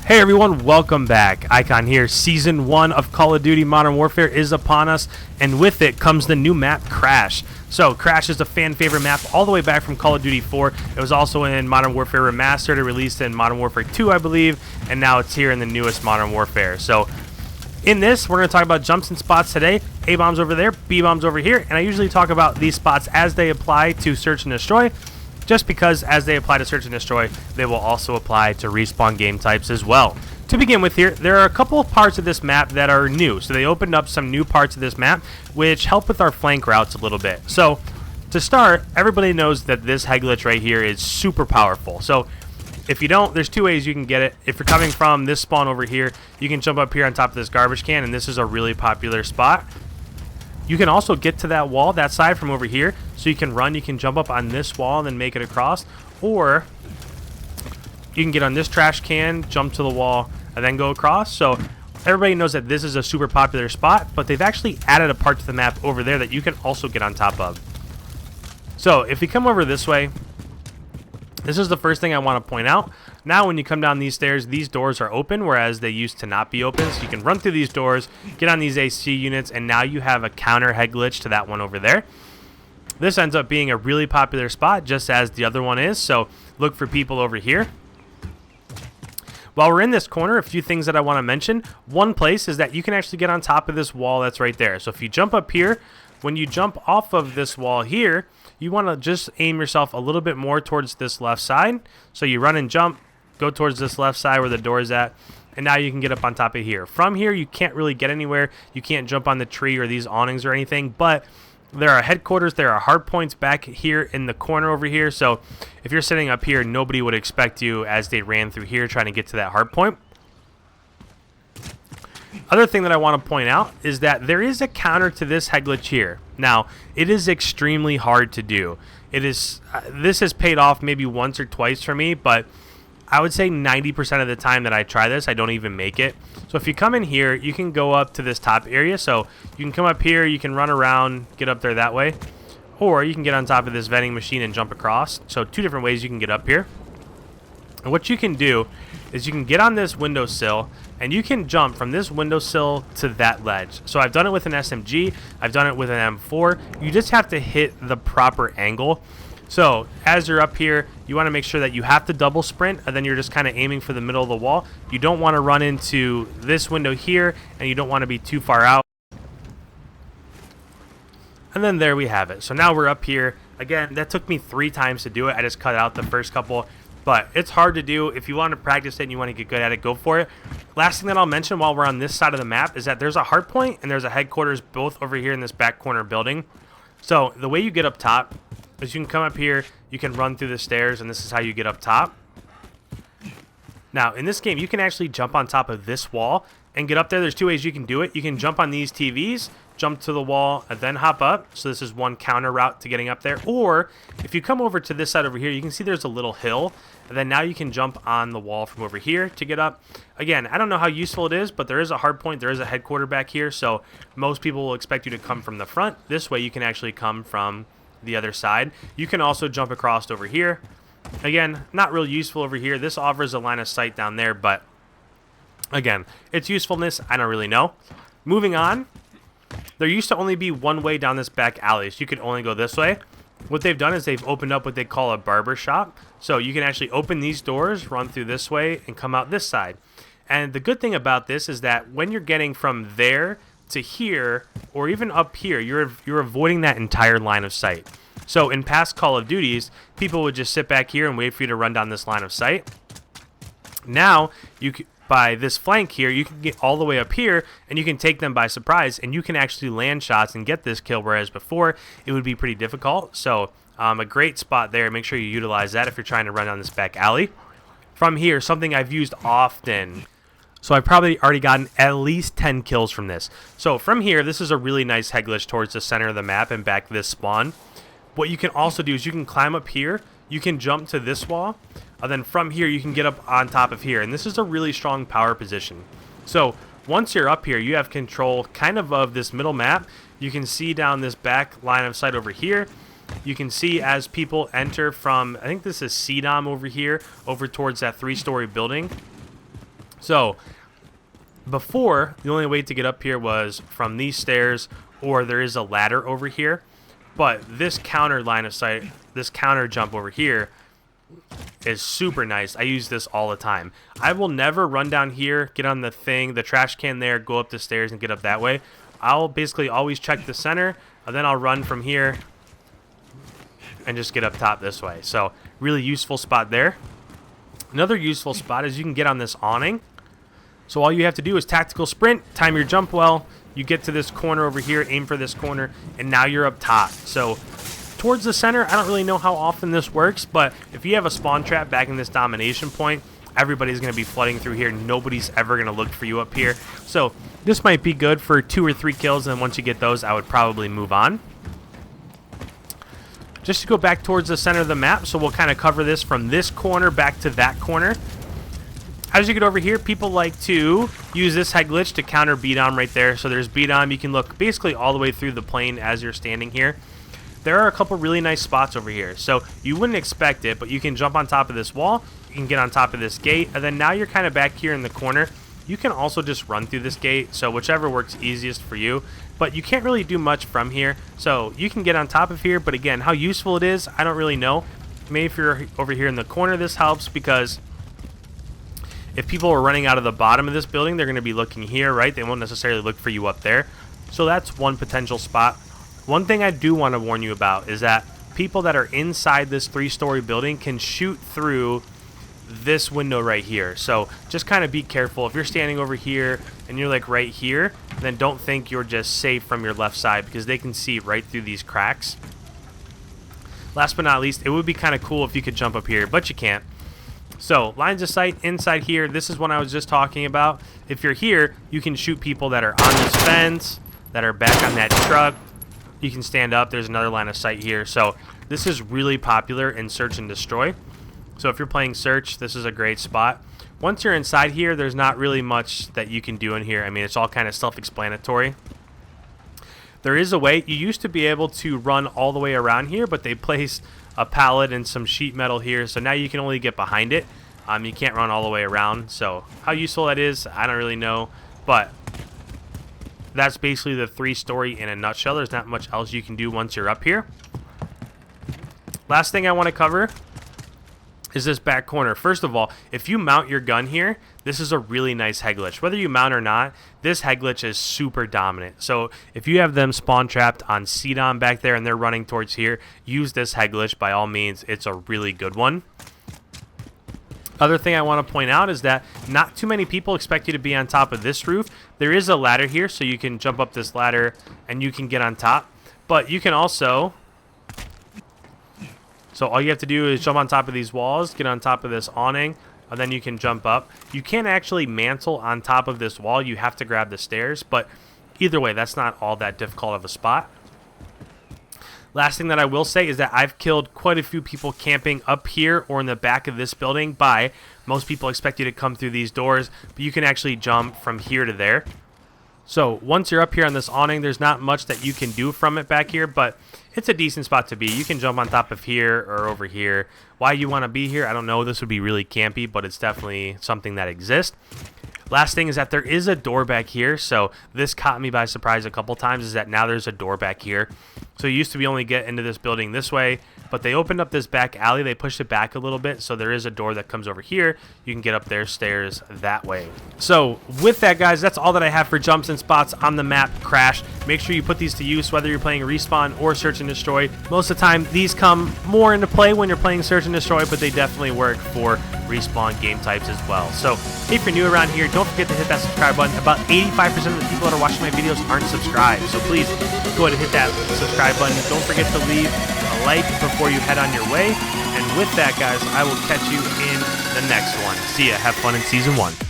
Hey everyone, welcome back. Icon here. Season 1 of Call of Duty Modern Warfare is upon us, and with it comes the new map, Crash. So, Crash is a fan favorite map all the way back from Call of Duty 4. It was also in Modern Warfare Remastered. It released in Modern Warfare 2, I believe, and now it's here in the newest Modern Warfare. So, in this, we're going to talk about jumps and spots today. A-bombs over there, B-bombs over here, and I usually talk about these spots as they apply to Search and Destroy, just because as they apply to Search and Destroy, they will also apply to Respawn game types as well. To begin with here, there are a couple of parts of this map that are new. So they opened up some new parts of this map, which help with our flank routes a little bit. So to start, everybody knows that this head glitch right here is super powerful. So if you don't, there's two ways you can get it. If you're coming from this spawn over here, you can jump up here on top of this garbage can, and this is a really popular spot. You can also get to that wall, that side from over here, so you can run, you can jump up on this wall and then make it across, or you can get on this trash can, jump to the wall, and then go across. So everybody knows that this is a super popular spot, but they've actually added a part to the map over there that you can also get on top of. So if you come over this way, this is the first thing I want to point out. Now when you come down these stairs, these doors are open, whereas they used to not be open. So you can run through these doors, get on these AC units, and now you have a counter head glitch to that one over there. This ends up being a really popular spot, just as the other one is. So look for people over here. While we're in this corner, a few things that I want to mention. One place is that you can actually get on top of this wall that's right there. So if you jump up here, when you jump off of this wall here, you want to just aim yourself a little bit more towards this left side. So you run and jump, go towards this left side where the door is at, and now you can get up on top of here. From here, you can't really get anywhere. You can't jump on the tree or these awnings or anything, but there are headquarters, there are hard points back here in the corner over here. So if you're sitting up here, nobody would expect you as they ran through here trying to get to that hard point. Other thing that I want to point out is that there is a counter to this head glitch here. Now, it is extremely hard to do. It is this has paid off maybe once or twice for me, but I would say 90% of the time that I try this, I don't even make it. So if you come in here, you can go up to this top area. So you can come up here, you can run around, get up there that way, or you can get on top of this vending machine and jump across. So two different ways you can get up here. And what you can do is you can get on this windowsill and you can jump from this windowsill to that ledge. So I've done it with an SMG, I've done it with an M4. You just have to hit the proper angle. So as you're up here, you want to make sure that you have to double sprint, and then you're just kind of aiming for the middle of the wall. You don't want to run into this window here, and you don't want to be too far out. And then there we have it. So now we're up here. Again, that took me 3 times to do it. I just cut out the first couple. But it's hard to do. If you want to practice it and you want to get good at it, go for it. Last thing that I'll mention while we're on this side of the map is that there's a hard point and there's a headquarters both over here in this back corner building. So the way you get up top is you can come up here, you can run through the stairs, and this is how you get up top. Now, in this game, you can actually jump on top of this wall and get up there. There's 2 ways you can do it. You can jump on these TVs, jump to the wall, and then hop up. So this is one counter route to getting up there. Or if you come over to this side over here, you can see there's a little hill, and then now you can jump on the wall from over here to get up. Again, I don't know how useful it is, but there is a hard point. There is a headquarter back here, so most people will expect you to come from the front. This way you can actually come from the other side. You can also jump across over here. Again, not real useful over here. This offers a line of sight down there, but again, its usefulness, I don't really know. Moving on, there used to only be one way down this back alley, so you could only go this way. What they've done is they've opened up what they call a barber shop. So you can actually open these doors, run through this way, and come out this side. And the good thing about this is that when you're getting from there to here, or even up here, you're avoiding that entire line of sight. So in past Call of Duties, people would just sit back here and wait for you to run down this line of sight. Now, by this flank here, you can get all the way up here, and you can take them by surprise, and you can actually land shots and get this kill, whereas before, it would be pretty difficult. So a great spot there. Make sure you utilize that if you're trying to run down this back alley. From here, something I've used often. So I've probably already gotten at least 10 kills from this. So from here, this is a really nice head glitch towards the center of the map and back this spawn. What you can also do is you can climb up here, you can jump to this wall, and then from here you can get up on top of here. And this is a really strong power position. So once you're up here, you have control kind of this middle map. You can see down this back line of sight over here. You can see as people enter from, I think this is CDOM over here, over towards that 3-story building. So before, the only way to get up here was from these stairs, or there is a ladder over here. But this counter line of sight, this counter jump over here is super nice. I use this all the time. I will never run down here, get on the thing, the trash can there, go up the stairs and get up that way. I'll basically always check the center, and then I'll run from here and just get up top this way. So really useful spot there. Another useful spot is you can get on this awning. So all you have to do is tactical sprint, time your jump well, you get to this corner over here, aim for this corner, and now you're up top. So towards the center, I don't really know how often this works, but if you have a spawn trap back in this domination point, everybody's going to be flooding through here. Nobody's ever going to look for you up here. So this might be good for 2 or 3 kills, and once you get those, I would probably move on. Just to go back towards the center of the map, so we'll kind of cover this from this corner back to that corner. As you get over here, people like to use this head glitch to counter beat-on right there. So there's beat-on. You can look basically all the way through the plane as you're standing here. There are a couple really nice spots over here. So you wouldn't expect it, but you can jump on top of this wall. You can get on top of this gate. And then now you're kind of back here in the corner. You can also just run through this gate. So whichever works easiest for you. But you can't really do much from here. So you can get on top of here. But again, how useful it is, I don't really know. Maybe if you're over here in the corner, this helps because if people are running out of the bottom of this building, they're going to be looking here, right? They won't necessarily look for you up there. So that's one potential spot. One thing I do want to warn you about is that people that are inside this 3-story building can shoot through this window right here. So just kind of be careful. If you're standing over here and you're like right here, then don't think you're just safe from your left side because they can see right through these cracks. Last but not least, it would be kind of cool if you could jump up here, but you can't. So lines of sight inside here, this is what I was just talking about. If you're here, you can shoot people that are on this fence, that are back on that truck. You can stand up. There's another line of sight here. So this is really popular in search and destroy. So if you're playing search, this is a great spot. Once you're inside here, there's not really much that you can do in here. I mean, it's all kind of self-explanatory. There is a way. You used to be able to run all the way around here, but they placed a pallet and some sheet metal here, so now you can only get behind it. You can't run all the way around. So how useful that is, I don't really know, but that's basically the 3-story in a nutshell. There's not much else you can do once you're up here. Last thing I want to cover is this back corner. First of all, if you mount your gun here, this is a really nice head glitch. Whether you mount or not, this head glitch is super dominant. So if you have them spawn trapped on CDOM back there and they're running towards here, use this head glitch by all means. It's a really good one. Other thing I want to point out is that not too many people expect you to be on top of this roof. There is a ladder here, so you can jump up this ladder and you can get on top. But you can also... So all you have to do is jump on top of these walls, get on top of this awning, and then you can jump up. You can't actually mantle on top of this wall. You have to grab the stairs, but either way, that's not all that difficult of a spot. Last thing that I will say is that I've killed quite a few people camping up here or in the back of this building by, most people expect you to come through these doors, but you can actually jump from here to there. So once you're up here on this awning, there's not much that you can do from it back here, but it's a decent spot to be. You can jump on top of here or over here. Why you want to be here, I don't know. This would be really campy, but it's definitely something that exists. Last thing is that there is a door back here, so this caught me by surprise a couple times, is that now there's a door back here. So you used to be only get into this building this way, but they opened up this back alley. They pushed it back a little bit, so there is a door that comes over here. You can get up their stairs that way. So with that, guys, that's all that I have for jumps and spots on the map Crash. Make sure you put these to use, whether you're playing Respawn or Search and Destroy. Most of the time, these come more into play when you're playing Search and Destroy, but they definitely work for Respawn game types as well. So if you're new around here, don't forget to hit that subscribe button. About 85% of the people that are watching my videos aren't subscribed, so please go ahead and hit that subscribe button. Don't forget to leave a like before you head on your way. And with that, guys, I will catch you in the next one. See ya. Have fun in Season 1.